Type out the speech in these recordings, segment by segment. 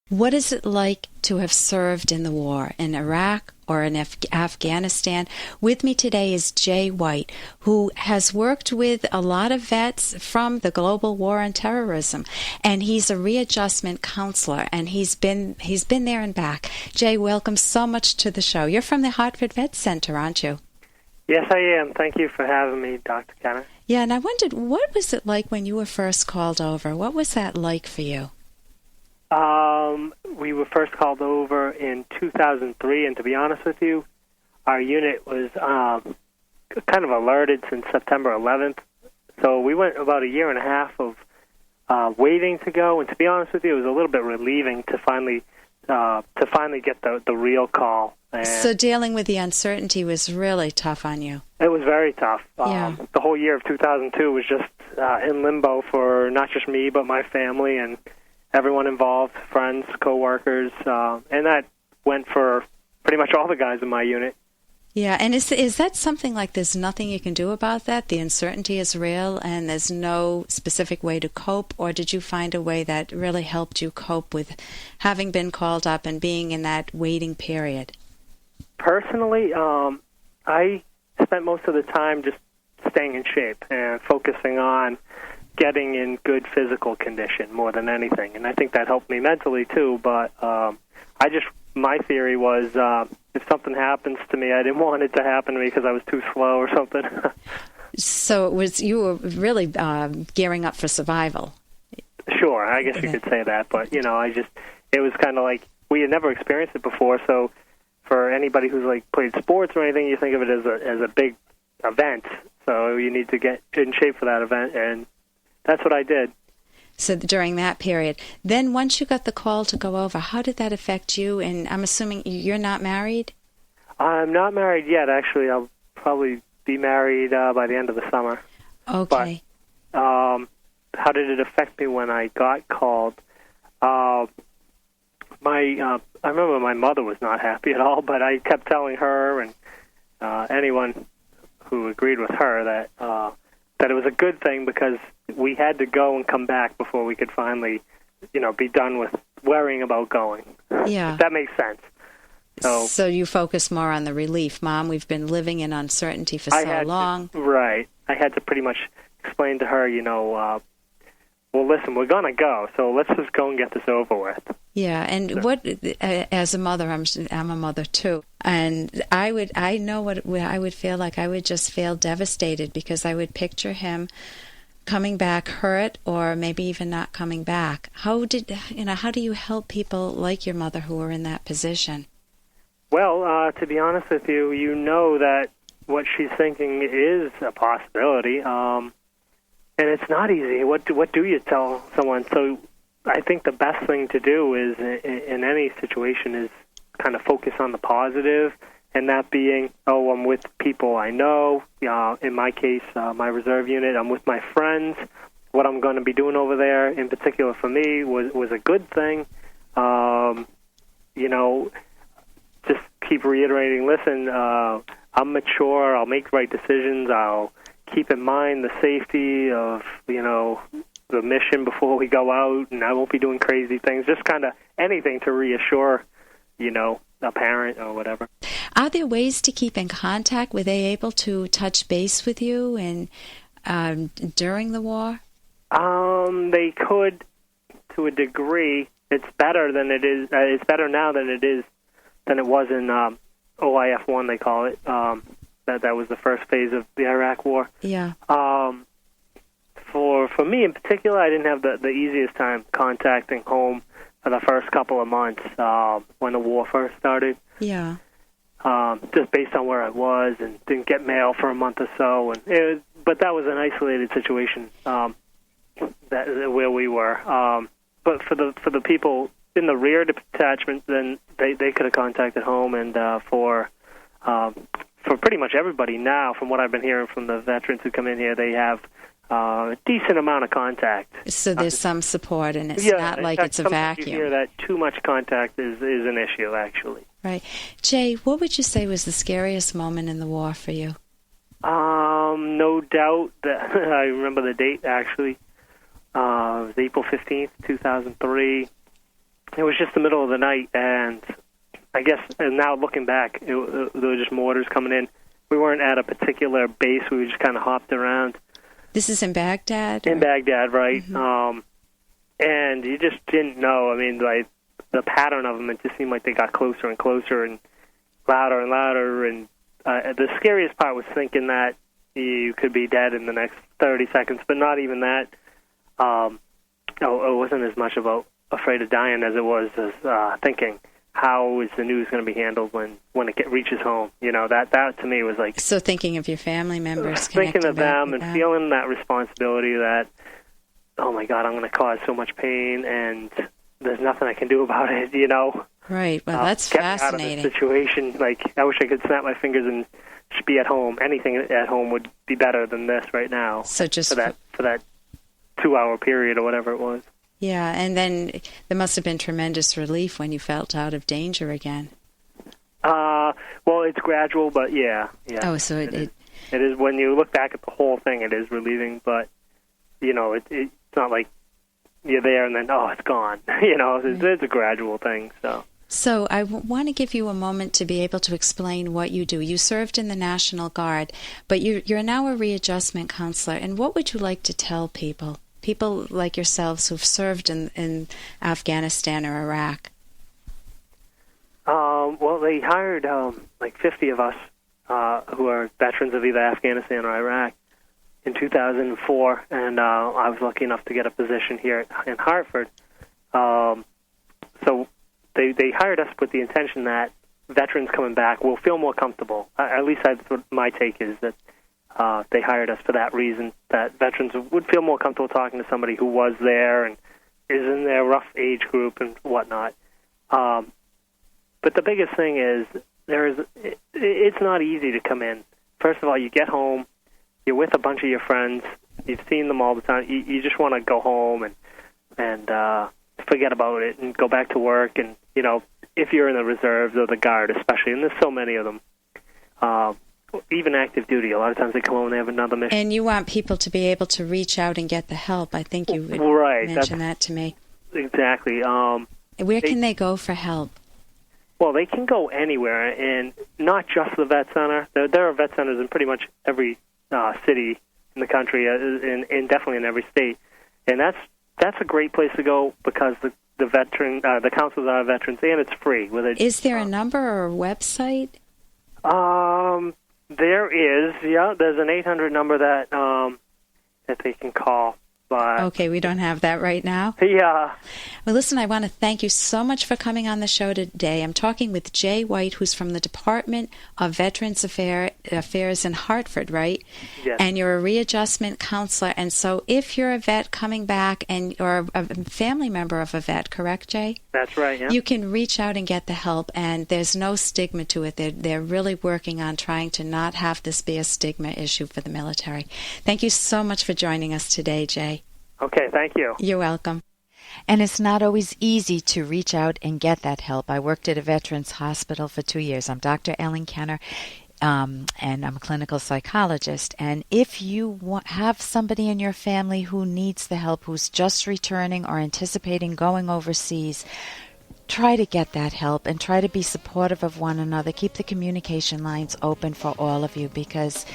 What is it like to have served in the war, in Iraq or in Afghanistan? With me today is Jay White, who has worked with a lot of vets from the global war on terrorism, and he's a readjustment counselor, and he's been there and back. Jay, welcome so much to the show. You're from the Hartford Vet Center, aren't you? Yes, I am. Thank you for having me, Dr. Kenner. Yeah, and I wondered, what was it like when you were first called over? What was that like for you? We were first called over in 2003, and to be honest with you, our unit was kind of alerted since September 11th. So we went about a year and a half of waiting to go, and to be honest with you, it was a little bit relieving to finally get the real call. And so dealing with the uncertainty was really tough on you. it was very tough. Yeah. The whole year of 2002 was just in limbo for not just me, but my family and everyone involved, friends, coworkers, and that went for pretty much all the guys in my unit. Yeah, and is that something like there's nothing you can do about that? The uncertainty is real and there's no specific way to cope, or did you find a way that really helped you cope with having been called up and being in that waiting period? Personally, I spent most of the time just staying in shape and focusing on getting in good physical condition more than anything, and I think that helped me mentally too. But my theory was if something happens to me, I didn't want it to happen to me because I was too slow or something. So you were really gearing up for survival. Sure, I guess you could say that, but it was kind of like we had never experienced it before. So for anybody who's like played sports or anything, you think of it as a big event. So you need to get in shape for that event, and that's what I did. So during that period. Then once you got the call to go over, how did that affect you? And I'm assuming you're not married? I'm not married yet, actually. I'll probably be married by the end of the summer. Okay. But how did it affect me when I got called? I remember my mother was not happy at all, but I kept telling her and anyone who agreed with her that it was a good thing because we had to go and come back before we could finally, be done with worrying about going. Yeah. If that makes sense. So you focus more on the relief. Mom, we've been living in uncertainty for so long. Right. I had to pretty much explain to her, well, listen, we're going to go, so let's just go and get this over with. Yeah, and as a mother, I'm a mother too, and I know what I would feel like. I would just feel devastated because I would picture him coming back hurt or maybe even not coming back. How do you help people like your mother who are in that position? Well, to be honest with you, you know that what she's thinking is a possibility, and it's not easy. What do you tell someone? So I think the best thing to do is in any situation is kind of focus on the positive, and that being, I'm with people I know. In my case, my reserve unit, I'm with my friends. What I'm going to be doing over there, in particular for me, was a good thing. Just keep reiterating, listen, I'm mature, I'll make the right decisions, I'll keep in mind the safety of, the mission before we go out, and I won't be doing crazy things, just kind of anything to reassure, a parent or whatever. Are there ways to keep in contact? Were they able to touch base with you and during the war? They could, to a degree. It's better than it is. It's better now than it was in OIF-1, they call it. That was the first phase of the Iraq War. Yeah. For me in particular, I didn't have the easiest time contacting home for the first couple of months when the war first started. Yeah. Just based on where I was, and didn't get mail for a month or so, but that was an isolated situation where we were. But for the people in the rear detachment, then they could have contacted home, and for pretty much everybody now, from what I've been hearing from the veterans who come in here, they have a decent amount of contact. So there's some support, and it's not like it's a vacuum. You hear that too much contact is an issue, actually. Right. Jay, what would you say was the scariest moment in the war for you? No doubt that I remember the date, actually. It was April 15th, 2003. it was just the middle of the night, and I guess now looking back, there were just mortars coming in. We weren't at a particular base. We just kind of hopped around. This is in Baghdad? In Baghdad, right. Mm-hmm. And you just didn't know. I mean, like, the pattern of them, it just seemed like they got closer and closer and louder. And the scariest part was thinking that you could be dead in the next 30 seconds, but not even that. It wasn't as much about afraid of dying as it was as thinking, how is the news going to be handled when it reaches home? You know, that to me was like... So thinking of your family members. Thinking of them and feeling that responsibility that, oh my God, I'm going to cause so much pain and there's nothing I can do about it, you know? Right. Well, that's fascinating. Get me out of this situation. Like, I wish I could snap my fingers and just be at home. Anything at home would be better than this right now. So just for that 2-hour period or whatever it was. Yeah, and then there must have been tremendous relief when you felt out of danger again. Well, it's gradual, but yeah. Oh, so it is when you look back at the whole thing, it is relieving, but, you know, it's not like you're there and then, oh, it's gone. You know, it's a gradual thing, so. So I want to give you a moment to be able to explain what you do. You served in the National Guard, but you're now a readjustment counselor, and what would you like to tell people like yourselves who've served in Afghanistan or Iraq? Well, they hired like 50 of us who are veterans of either Afghanistan or Iraq in 2004, and I was lucky enough to get a position here in Hartford. So they hired us with the intention that veterans coming back will feel more comfortable. At least that's what my take is, that they hired us for that reason, that veterans would feel more comfortable talking to somebody who was there and is in their rough age group and whatnot. But the biggest thing is it's not easy to come in. First of all, you get home, you're with a bunch of your friends, you've seen them all the time, you just want to go home and forget about it and go back to work. And, you know, if you're in the reserves or the Guard especially, and there's so many of them, even active duty, a lot of times they come home and they have another mission. And you want people to be able to reach out and get the help. I think you would mention that to me. Exactly. Where can they go for help? Well, they can go anywhere, and not just the vet center. There are vet centers in pretty much every city in the country, and definitely in every state. And that's a great place to go because the counselors are veterans, and it's free. Is there a number or a website? There is, yeah. There's an 800 number that they can call. But okay, we don't have that right now? Yeah. Well, listen, I want to thank you so much for coming on the show today. I'm talking with Jay White, who's from the Department of Veterans Affairs in Hartford, right? Yes. And you're a readjustment counselor. And so if you're a vet coming back or a family member of a vet, correct, Jay? That's right, yeah. You can reach out and get the help, and there's no stigma to it. They're really working on trying to not have this be a stigma issue for the military. Thank you so much for joining us today, Jay. Okay, thank you. You're welcome. And it's not always easy to reach out and get that help. I worked at a veterans hospital for 2 years. I'm Dr. Ellen Kenner, and I'm a clinical psychologist. And if you have somebody in your family who needs the help, who's just returning or anticipating going overseas, try to get that help and try to be supportive of one another. Keep the communication lines open for all of you, because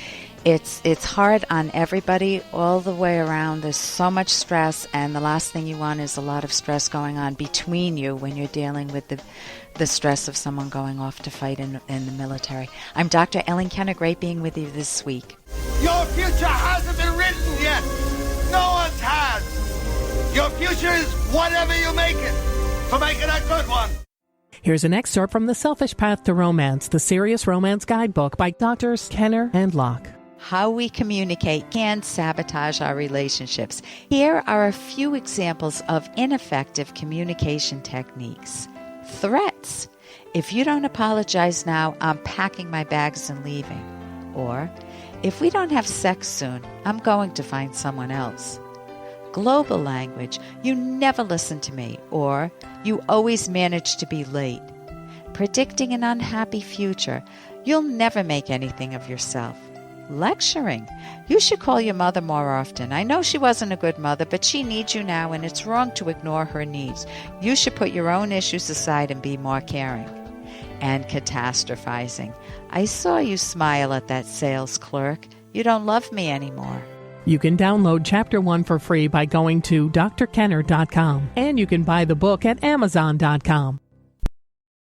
it's hard on everybody all the way around. There's so much stress, and the last thing you want is a lot of stress going on between you when you're dealing with the stress of someone going off to fight in the military. I'm Dr. Ellen Kenner. Great being with you this week. Your future hasn't been written yet. No one's has. Your future is whatever you make it. So make it a good one. Here's an excerpt from The Selfish Path to Romance, the Serious Romance Guidebook by Drs. Kenner and Locke. How we communicate can sabotage our relationships. Here are a few examples of ineffective communication techniques. Threats. If you don't apologize now, I'm packing my bags and leaving. Or, if we don't have sex soon, I'm going to find someone else. Global language. You never listen to me. Or, you always manage to be late. Predicting an unhappy future. You'll never make anything of yourself. Lecturing. You should call your mother more often. I know she wasn't a good mother, but she needs you now, and it's wrong to ignore her needs. You should put your own issues aside and be more caring. And catastrophizing. I saw you smile at that sales clerk. You don't love me anymore. You can download Chapter 1 for free by going to drkenner.com, and you can buy the book at amazon.com.